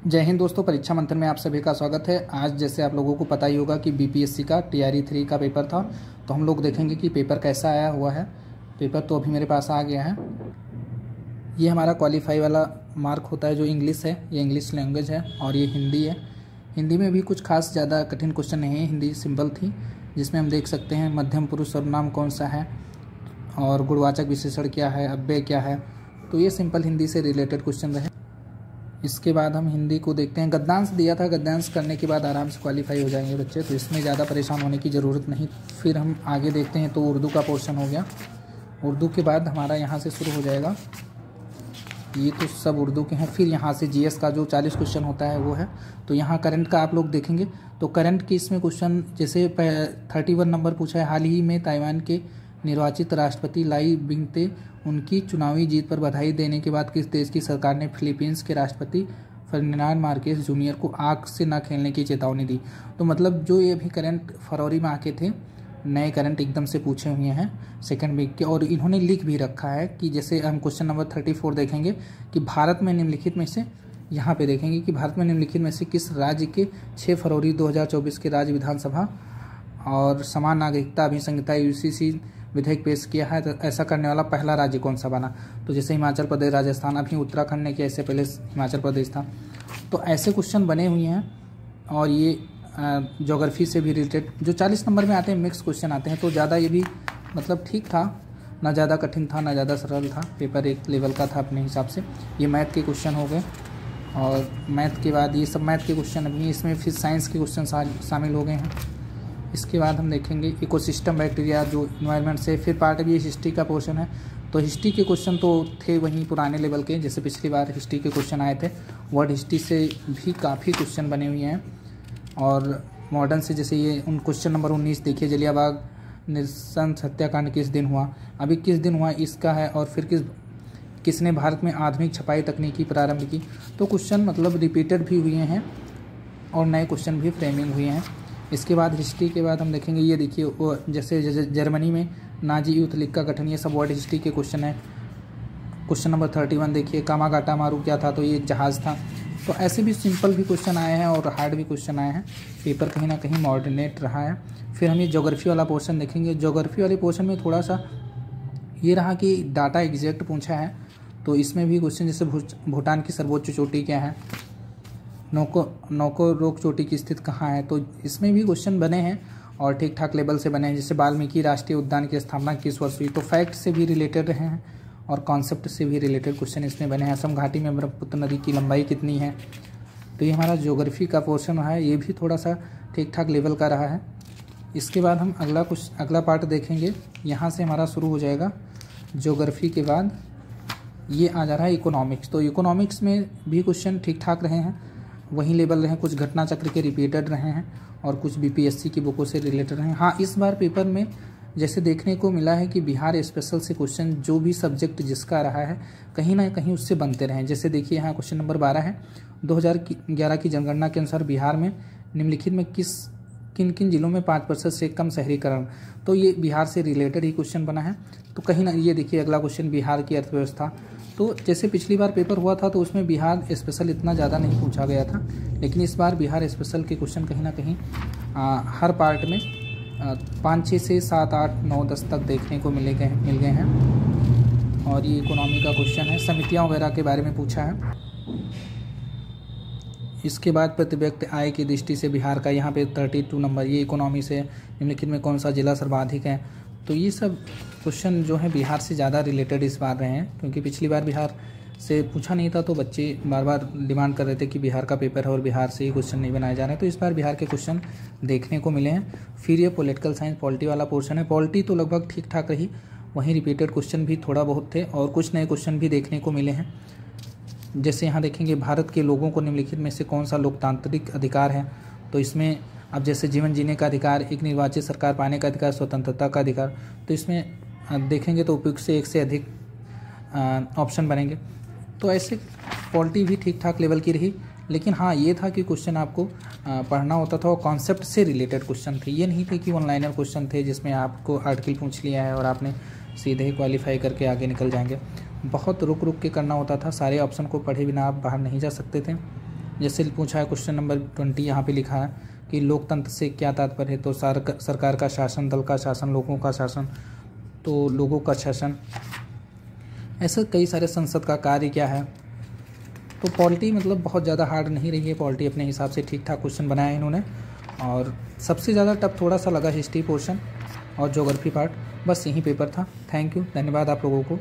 जय हिंद दोस्तों, परीक्षा मंथन में आप सभी का स्वागत है। आज जैसे आप लोगों को पता ही होगा कि बीपीएससी का टीआरई 3 का पेपर था, तो हम लोग देखेंगे कि पेपर कैसा आया हुआ है। पेपर तो अभी मेरे पास आ गया है। ये हमारा क्वालिफाई वाला मार्क होता है जो इंग्लिश है, ये इंग्लिश लैंग्वेज है और ये हिंदी है। हिंदी में भी कुछ खास ज़्यादा कठिन क्वेश्चन नहीं है, हिंदी सिंपल थी, जिसमें हम देख सकते हैं मध्यम पुरुष सर्वनाम कौन सा है और गुणवाचक विशेषण क्या है, अव्यय क्या है। तो ये सिंपल हिंदी से रिलेटेड क्वेश्चन रहे। इसके बाद हम हिंदी को देखते हैं। गद्यांश दिया था, गद्यांश करने के बाद आराम से क्वालिफाई हो जाएंगे बच्चे, तो इसमें ज़्यादा परेशान होने की ज़रूरत नहीं। फिर हम आगे देखते हैं तो उर्दू का पोर्शन हो गया। उर्दू के बाद हमारा यहाँ से शुरू हो जाएगा, ये तो सब उर्दू के हैं। फिर यहाँ से जीएस का जो 40 क्वेश्चन होता है वो है। तो यहाँ करंट का आप लोग देखेंगे तो करंट की इसमें क्वेश्चन जैसे 31 नंबर पूछा है, हाल ही में ताइवान के निर्वाचित राष्ट्रपति लाई बिंगते उनकी चुनावी जीत पर बधाई देने के बाद किस देश की सरकार ने फिलीपींस के राष्ट्रपति फर्डिनांड मार्केस जूनियर को आग से न खेलने की चेतावनी दी। तो मतलब जो ये भी करंट फरवरी में आके थे, नए करंट एकदम से पूछे हुए हैं सेकंड वीक के, और इन्होंने लिख भी रखा है कि जैसे हम क्वेश्चन नंबर 34 देखेंगे कि भारत में निम्नलिखित में से, यहाँ पे देखेंगे कि भारत में निम्नलिखित में से किस राज्य के 6 फरवरी 2024 के राज्य विधानसभा और समान नागरिकता अभिसंहिता यूसीसी विधेयक पेश किया है, तो ऐसा करने वाला पहला राज्य कौन सा बना। तो जैसे हिमाचल प्रदेश, राजस्थान, अभी उत्तराखंड ने किया, इससे पहले हिमाचल प्रदेश था। तो ऐसे क्वेश्चन बने हुए हैं। और ये ज्योग्राफी से भी रिलेटेड जो 40 नंबर में आते हैं, मिक्स क्वेश्चन आते हैं, तो ज़्यादा ये भी मतलब ठीक था, ना ज़्यादा कठिन था ना ज़्यादा सरल था, पेपर एक लेवल का था अपने हिसाब से। ये मैथ के क्वेश्चन हो गए, और मैथ के बाद ये सब मैथ के क्वेश्चन अभी इसमें फिर साइंस के क्वेश्चन शामिल हो गए हैं। इसके बाद हम देखेंगे इकोसिस्टम, बैक्टीरिया, जो इन्वायरमेंट से। फिर पार्ट भी हिस्ट्री का पोर्शन है, तो हिस्ट्री के क्वेश्चन तो थे वहीं पुराने लेवल के, जैसे पिछली बार हिस्ट्री के क्वेश्चन आए थे। वर्ड हिस्ट्री से भी काफ़ी क्वेश्चन बने हुए हैं। और मॉडर्न से जैसे ये उन क्वेश्चन नंबर 19 देखिए, जलियांवाला नृशंस हत्याकांड किस दिन हुआ, अभी किस दिन हुआ इसका है। और फिर किसने भारत में आधुनिक छपाई तकनीकी प्रारंभ की। तो क्वेश्चन मतलब रिपीटेड भी हुए हैं और नए क्वेश्चन भी फ्रेमिंग हुए हैं। इसके बाद हिस्ट्री के बाद हम देखेंगे, ये देखिए वो जैसे जर्मनी में नाजी यूथ लीग का गठन, ये सब वर्ड हिस्ट्री के क्वेश्चन है। क्वेश्चन नंबर 31 देखिए, कामागाटा मारू क्या था, तो ये एक जहाज़ था। तो ऐसे भी सिंपल भी क्वेश्चन आए हैं और हार्ड भी क्वेश्चन आए हैं। पेपर कहीं ना कहीं मॉडरेट रहा है। फिर हम ये ज्योग्राफी वाला पोर्शन देखेंगे। ज्योग्राफी वाले पोर्शन में थोड़ा सा ये रहा कि डाटा एग्जैक्ट पूछा है, तो इसमें भी क्वेश्चन जैसे भूटान की सर्वोच्च चोटी क्या है, नौकोरोक चोटी की स्थिति कहाँ है, तो इसमें भी क्वेश्चन बने हैं और ठीक ठाक लेवल से बने हैं। जैसे वाल्मीकि राष्ट्रीय उद्यान की स्थापना किस वर्ष हुई, तो फैक्ट से भी रिलेटेड रहे हैं और कॉन्सेप्ट से भी रिलेटेड क्वेश्चन इसमें बने हैं। असम घाटी में ब्रह्मपुत्र नदी की लंबाई कितनी है, तो ये हमारा ज्योग्राफी का पोर्शन रहा है, ये भी थोड़ा सा ठीक ठाक लेवल का रहा है। इसके बाद हम अगला पार्ट देखेंगे। यहाँ से हमारा शुरू हो जाएगा ज्योग्राफी के बाद ये आ जा रहा है इकोनॉमिक्स। तो इकोनॉमिक्स में भी क्वेश्चन ठीक ठाक रहे हैं, वही लेवल रहे हैं, कुछ घटना चक्र के रिपीटेड रहे हैं और कुछ बीपीएससी की बुकों से रिलेटेड रहे हैं। हाँ, इस बार पेपर में जैसे देखने को मिला है कि बिहार स्पेशल से क्वेश्चन जो भी सब्जेक्ट जिसका रहा है कहीं ना कहीं उससे बनते रहे हैं। जैसे देखिए यहाँ क्वेश्चन नंबर 12 है, 2011 की जनगणना के अनुसार बिहार में निम्नलिखित में किन किन जिलों में 5% से कम शहरीकरण, तो ये बिहार से रिलेटेड ही क्वेश्चन बना है। तो कहीं ना ये देखिए अगला क्वेश्चन बिहार की अर्थव्यवस्था। तो जैसे पिछली बार पेपर हुआ था तो उसमें बिहार स्पेशल इतना ज़्यादा नहीं पूछा गया था, लेकिन इस बार बिहार स्पेशल के क्वेश्चन कहीं ना कहीं हर पार्ट में 5, 6 से 7, 8, 9, 10 तक देखने को मिल गए हैं। और ये इकोनॉमी का क्वेश्चन है, समितियाँ वगैरह के बारे में पूछा है। इसके बाद प्रति व्यक्ति आय की दृष्टि से बिहार का यहाँ पे 32 नंबर, ये इकोनॉमी से निम्नलिखित में कौन सा जिला सर्वाधिक है। तो ये सब क्वेश्चन जो है बिहार से ज़्यादा रिलेटेड इस बार रहे हैं, क्योंकि पिछली बार बिहार से पूछा नहीं था तो बच्चे बार बार डिमांड कर रहे थे कि बिहार का पेपर है और बिहार से ही क्वेश्चन नहीं बनाए जा रहे हैं। तो इस बार बिहार के क्वेश्चन देखने को मिले हैं। फिर ये पॉलिटिकल साइंस पॉलिटी वाला पोर्शन है। पॉलिटी तो लगभग ठीक ठाक रही, वहीं रिपीटेड क्वेश्चन भी थोड़ा बहुत थे और कुछ नए क्वेश्चन भी देखने को मिले हैं। जैसे यहाँ देखेंगे, भारत के लोगों को निम्नलिखित में से कौन सा लोकतांत्रिक अधिकार है, तो इसमें अब जैसे जीवन जीने का अधिकार, एक निर्वाचित सरकार पाने का अधिकार, स्वतंत्रता का अधिकार, तो इसमें देखेंगे तो उपयुक्त से एक से अधिक ऑप्शन बनेंगे। तो ऐसे पॉलिटी भी ठीक ठाक लेवल की रही, लेकिन हाँ ये था कि क्वेश्चन आपको पढ़ना होता था और कॉन्सेप्ट से रिलेटेड क्वेश्चन थे। ये नहीं थे कि वन लाइनर क्वेश्चन थे जिसमें आपको आर्टिकल पूछ लिया है और आपने सीधे ही क्वालिफाई करके आगे निकल जाएंगे। बहुत रुक रुक के करना होता था, सारे ऑप्शन को पढ़े बिना आप बाहर नहीं जा सकते थे। जैसे पूछा है क्वेश्चन नंबर 20, यहाँ पे लिखा है कि लोकतंत्र से क्या तात्पर्य है। तो सरकार का शासन, दल का शासन, लोगों का शासन, तो लोगों का शासन, ऐसे कई सारे संसद का कार्य क्या है। तो पॉलिटी मतलब बहुत ज़्यादा हार्ड नहीं रही है, पॉलिटी अपने हिसाब से ठीक ठाक क्वेश्चन बनाया है इन्होंने। और सबसे ज़्यादा टफ थोड़ा सा लगा हिस्ट्री पोर्शन और ज्योग्राफी पार्ट। बस यही पेपर था। थैंक यू, धन्यवाद आप लोगों को।